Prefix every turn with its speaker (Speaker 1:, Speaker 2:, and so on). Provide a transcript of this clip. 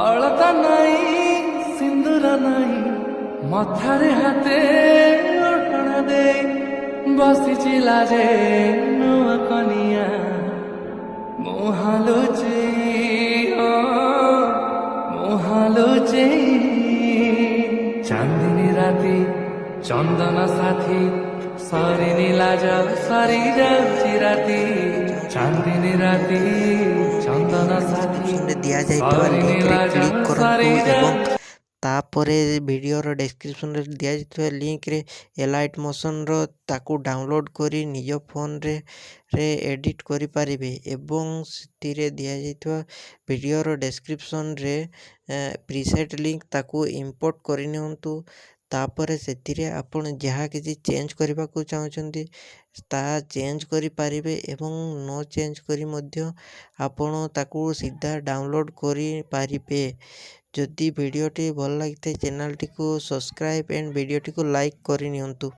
Speaker 1: ଅଳତା ନାଇଁ ସିନ୍ଦୁର ନାଇଁ ମଥାରେ ହାତେ ଓଢ଼ଣା ଦେଇ ବସିଛି ଲାଜେ ନୂଆ କନିଆ ମୁହାଁଲୁଛି ମୁହାଁଲୁଛି ଚାନ୍ଦିନୀ ରାତି ଚନ୍ଦନ ସାଥୀ ସରିନି ଲାଜ ସରି ଯାଉଛି ରାତି ଚାନ୍ଦିନୀ ରାତି ଚନ୍ଦନ ସାଥୀ
Speaker 2: ଦିଆଯାଇଥିବା ଲିଙ୍କରେ କ୍ଲିକ୍ କରନ୍ତୁ ଏବଂ ତାପରେ ଭିଡ଼ିଓର ଡେସ୍କ୍ରିପସନ୍ରେ ଦିଆଯାଇଥିବା ଲିଙ୍କରେ ଏଲାଇଟ୍ ମୋସନ୍ର ତାକୁ ଡାଉନଲୋଡ଼୍ କରି ନିଜ ଫୋନ୍ରେ ଏଡ଼ିଟ୍ କରିପାରିବେ ଏବଂ ସେଥିରେ ଦିଆଯାଇଥିବା ଭିଡ଼ିଓର ଡେସ୍କ୍ରିପସନ୍ରେ ପ୍ରିସେଟ୍ ଲିଙ୍କ ତାକୁ ଇମ୍ପୋର୍ଟ କରିନିଅନ୍ତୁ। ତାପରେ ସେଥିରେ ଆପଣ ଯାହା କିଛି ଚେଞ୍ଜ କରିବାକୁ ଚାହୁଁଛନ୍ତି ତାହା ଚେଞ୍ଜ କରିପାରିବେ ଏବଂ ନ ଚେଞ୍ଜ କରି ମଧ୍ୟ ଆପଣ ତାକୁ ସିଧା ଡାଉନଲୋଡ଼୍ କରିପାରିବେ। ଯଦି ଭିଡ଼ିଓଟି ଭଲ ଲାଗିଥାଏ ଚ୍ୟାନେଲଟିକୁ ସବସ୍କ୍ରାଇବ୍ ଏଣ୍ଡ ଭିଡ଼ିଓଟିକୁ ଲାଇକ୍ କରିନିଅନ୍ତୁ।